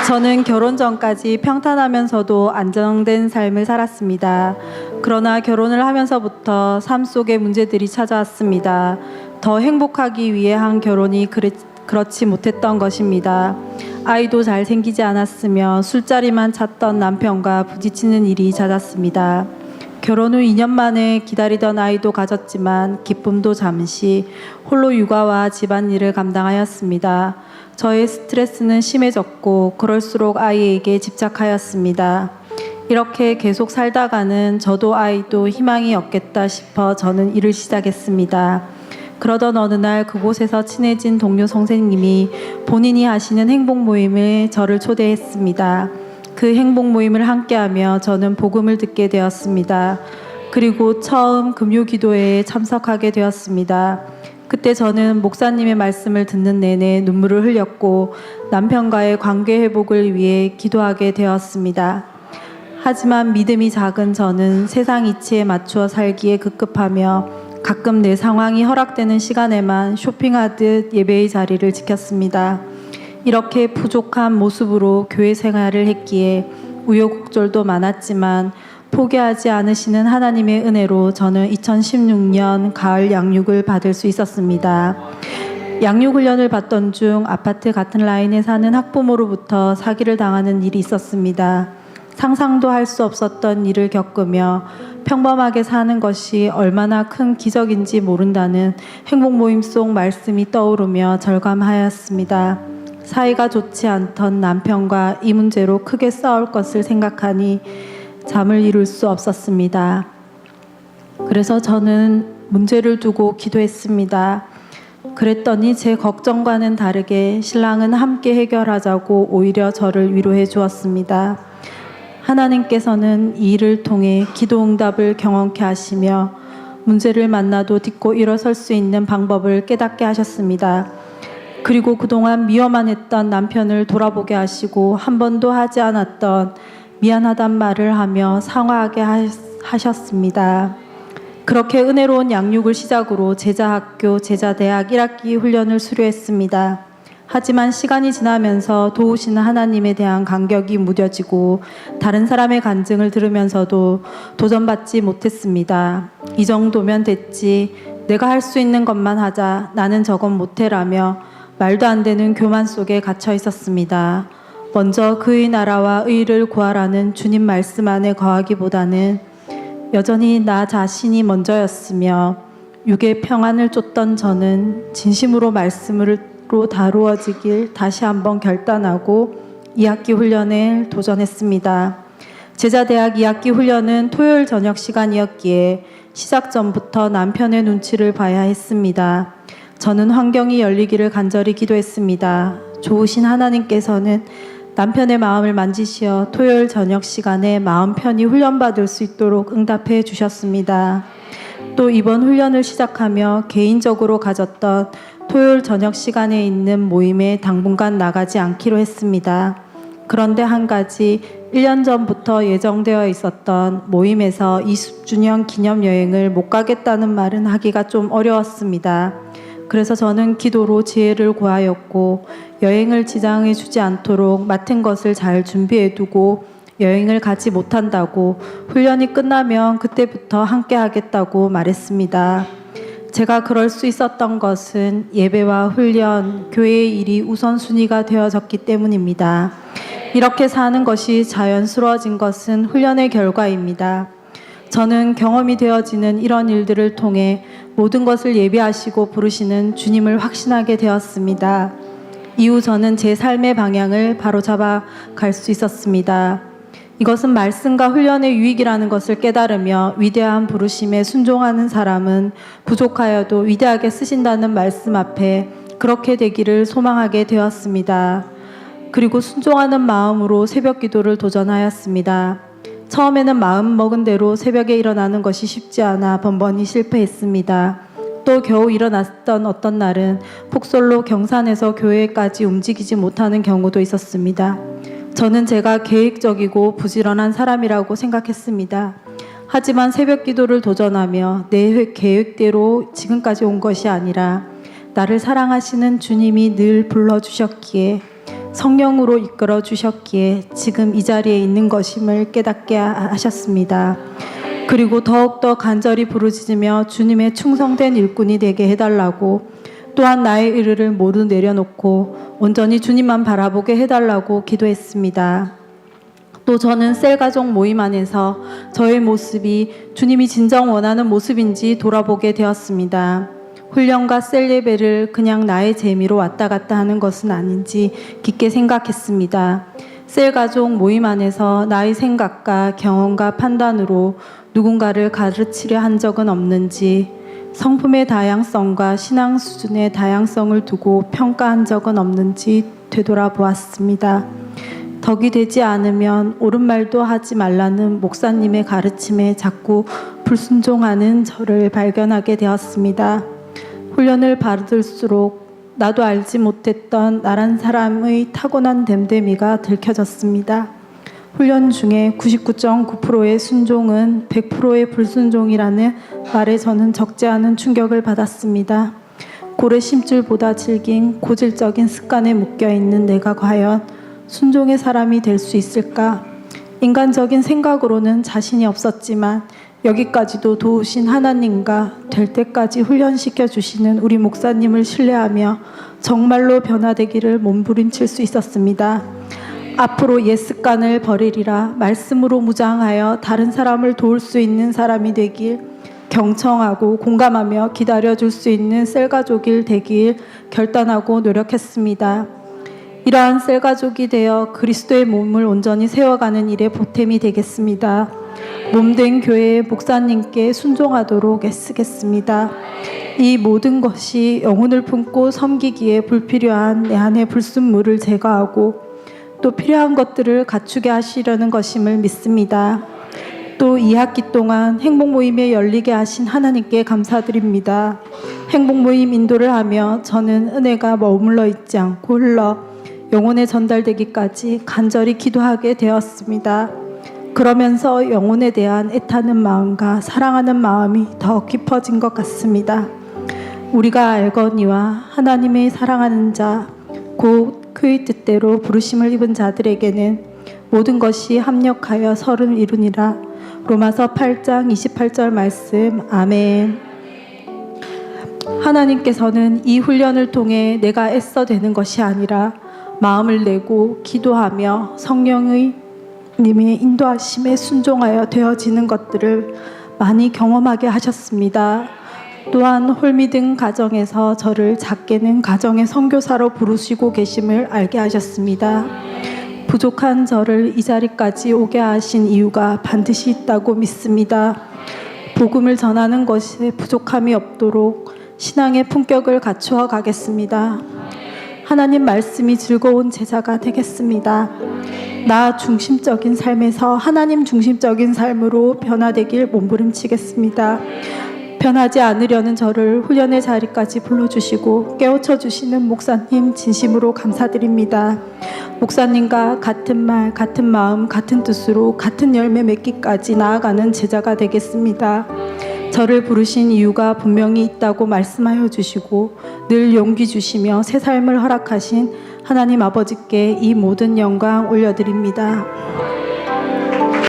저는 결혼 전까지 평탄하면서도 안정된 삶을 살았습니다. 그러나 결혼을 하면서부터 삶 속에 문제들이 찾아왔습니다. 더 행복하기 위해 한 결혼이 그렇지 못했던 것입니다. 아이도 잘 생기지 않았으며 술자리만 찾던 남편과 부딪히는 일이 잦았습니다. 결혼 후 2년 만에 기다리던 아이도 가졌지만 기쁨도 잠시 홀로 육아와 집안일을 감당하였습니다. 저의 스트레스는 심해졌고 그럴수록 아이에게 집착하였습니다. 이렇게 계속 살다가는 저도 아이도 희망이 없겠다 싶어 저는 일을 시작했습니다. 그러던 어느 날 그곳에서 친해진 동료 선생님이 본인이 하시는 행복 모임에 저를 초대했습니다. 그 행복 모임을 함께하며 저는 복음을 듣게 되었습니다. 그리고 처음 금요 기도회에 참석하게 되었습니다. 그때 저는 목사님의 말씀을 듣는 내내 눈물을 흘렸고 남편과의 관계 회복을 위해 기도하게 되었습니다. 하지만 믿음이 작은 저는 세상 이치에 맞추어 살기에 급급하며 가끔 내 상황이 허락되는 시간에만 쇼핑하듯 예배의 자리를 지켰습니다. 이렇게 부족한 모습으로 교회 생활을 했기에 우여곡절도 많았지만 포기하지 않으시는 하나님의 은혜로 저는 2016년 가을 양육을 받을 수 있었습니다. 양육 훈련을 받던 중 아파트 같은 라인에 사는 학부모로부터 사기를 당하는 일이 있었습니다. 상상도 할 수 없었던 일을 겪으며 평범하게 사는 것이 얼마나 큰 기적인지 모른다는 행복 모임 속 말씀이 떠오르며 절감하였습니다. 사이가 좋지 않던 남편과 이 문제로 크게 싸울 것을 생각하니 잠을 이룰 수 없었습니다. 그래서 저는 문제를 두고 기도했습니다. 그랬더니 제 걱정과는 다르게 신랑은 함께 해결하자고 오히려 저를 위로해 주었습니다. 하나님께서는 이 일을 통해 기도 응답을 경험케 하시며 문제를 만나도 딛고 일어설 수 있는 방법을 깨닫게 하셨습니다. 그리고 그동안 미워만 했던 남편을 돌아보게 하시고 한 번도 하지 않았던 미안하단 말을 하며 사과하게 하셨습니다. 그렇게 은혜로운 양육을 시작으로 제자학교, 제자대학 1학기 훈련을 수료했습니다. 하지만 시간이 지나면서 도우시는 하나님에 대한 감격이 무뎌지고 다른 사람의 간증을 들으면서도 도전받지 못했습니다. 이 정도면 됐지, 내가 할 수 있는 것만 하자, 나는 저건 못해라며 말도 안 되는 교만 속에 갇혀 있었습니다. 먼저 그의 나라와 의를 구하라는 주님 말씀 안에 거하기보다는 여전히 나 자신이 먼저였으며 육의 평안을 쫓던 저는 진심으로 말씀으로 다루어지길 다시 한번 결단하고 2학기 훈련에 도전했습니다. 제자대학 2학기 훈련은 토요일 저녁 시간이었기에 시작 전부터 남편의 눈치를 봐야 했습니다. 저는 환경이 열리기를 간절히 기도했습니다. 좋으신 하나님께서는 남편의 마음을 만지시어 토요일 저녁 시간에 마음 편히 훈련받을 수 있도록 응답해 주셨습니다. 또 이번 훈련을 시작하며 개인적으로 가졌던 토요일 저녁 시간에 있는 모임에 당분간 나가지 않기로 했습니다. 그런데 한 가지 1년 전부터 예정되어 있었던 모임에서 20주년 기념여행을 못 가겠다는 말은 하기가 좀 어려웠습니다. 그래서 저는 기도로 지혜를 구하였고 여행을 지장해 주지 않도록 맡은 것을 잘 준비해 두고 여행을 가지 못한다고 훈련이 끝나면 그때부터 함께 하겠다고 말했습니다. 제가 그럴 수 있었던 것은 예배와 훈련, 교회의 일이 우선순위가 되어졌기 때문입니다. 이렇게 사는 것이 자연스러워진 것은 훈련의 결과입니다. 저는 경험이 되어지는 이런 일들을 통해 모든 것을 예비하시고 부르시는 주님을 확신하게 되었습니다. 이후 저는 제 삶의 방향을 바로잡아 갈 수 있었습니다. 이것은 말씀과 훈련의 유익이라는 것을 깨달으며 위대한 부르심에 순종하는 사람은 부족하여도 위대하게 쓰신다는 말씀 앞에 그렇게 되기를 소망하게 되었습니다. 그리고 순종하는 마음으로 새벽 기도를 도전하였습니다. 처음에는 마음 먹은 대로 새벽에 일어나는 것이 쉽지 않아 번번이 실패했습니다. 또 겨우 일어났던 어떤 날은 폭설로 경산에서 교회까지 움직이지 못하는 경우도 있었습니다. 저는 제가 계획적이고 부지런한 사람이라고 생각했습니다. 하지만 새벽 기도를 도전하며 내 계획대로 지금까지 온 것이 아니라 나를 사랑하시는 주님이 늘 불러주셨기에 성령으로 이끌어 주셨기에 지금 이 자리에 있는 것임을 깨닫게 하셨습니다. 그리고 더욱더 간절히 부르짖으며 주님의 충성된 일꾼이 되게 해달라고, 또한 나의 의를 모두 내려놓고 온전히 주님만 바라보게 해달라고 기도했습니다. 또 저는 셀가족 모임 안에서 저의 모습이 주님이 진정 원하는 모습인지 돌아보게 되었습니다. 훈련과 셀 예배를 그냥 나의 재미로 왔다 갔다 하는 것은 아닌지 깊게 생각했습니다. 셀가족 모임 안에서 나의 생각과 경험과 판단으로 누군가를 가르치려 한 적은 없는지, 성품의 다양성과 신앙 수준의 다양성을 두고 평가한 적은 없는지 되돌아보았습니다. 덕이 되지 않으면 옳은 말도 하지 말라는 목사님의 가르침에 자꾸 불순종하는 저를 발견하게 되었습니다. 훈련을 받을수록 나도 알지 못했던 나란 사람의 타고난 됨됨이가 들켜졌습니다. 훈련 중에 99.9%의 순종은 100%의 불순종이라는 말에 저는 적지 않은 충격을 받았습니다. 고래 심줄보다 질긴 고질적인 습관에 묶여있는 내가 과연 순종의 사람이 될 수 있을까? 인간적인 생각으로는 자신이 없었지만 여기까지도 도우신 하나님과 될 때까지 훈련시켜 주시는 우리 목사님을 신뢰하며 정말로 변화되기를 몸부림칠 수 있었습니다. 앞으로 옛 습관을 버리리라 말씀으로 무장하여 다른 사람을 도울 수 있는 사람이 되길, 경청하고 공감하며 기다려줄 수 있는 셀가족이 되길 결단하고 노력했습니다. 이러한 셀가족이 되어 그리스도의 몸을 온전히 세워가는 일에 보탬이 되겠습니다. 몸된 교회의 목사님께 순종하도록 애쓰겠습니다. 이 모든 것이 영혼을 품고 섬기기에 불필요한 내 안의 불순물을 제거하고 또 필요한 것들을 갖추게 하시려는 것임을 믿습니다. 또 이 학기 동안 행복모임에 열리게 하신 하나님께 감사드립니다. 행복모임 인도를 하며 저는 은혜가 머물러 있지 않고 흘러 영혼에 전달되기까지 간절히 기도하게 되었습니다. 그러면서 영혼에 대한 애타는 마음과 사랑하는 마음이 더 깊어진 것 같습니다. 우리가 알거니와 하나님의 사랑하는 자, 곧 그의 뜻대로 부르심을 입은 자들에게는 모든 것이 합력하여 서를 이루니라. 로마서 8장 28절 말씀. 아멘. 하나님께서는 이 훈련을 통해 내가 애써 되는 것이 아니라 마음을 내고 기도하며 성령의 님의 인도하심에 순종하여 되어지는 것들을 많이 경험하게 하셨습니다. 또한 홀미든 가정에서 저를 작게는 가정의 선교사로 부르시고 계심을 알게 하셨습니다. 부족한 저를 이 자리까지 오게 하신 이유가 반드시 있다고 믿습니다. 복음을 전하는 것에 부족함이 없도록 신앙의 품격을 갖추어 가겠습니다. 하나님 말씀이 즐거운 제자가 되겠습니다. 나 중심적인 삶에서 하나님 중심적인 삶으로 변화되길 몸부림치겠습니다. 변하지 않으려는 저를 훈련의 자리까지 불러주시고 깨우쳐 주시는 목사님 진심으로 감사드립니다. 목사님과 같은 말, 같은 마음, 같은 뜻으로 같은 열매 맺기까지 나아가는 제자가 되겠습니다. 저를 부르신 이유가 분명히 있다고 말씀하여 주시고 늘 용기 주시며 새 삶을 허락하신 하나님 아버지께 이 모든 영광 올려드립니다.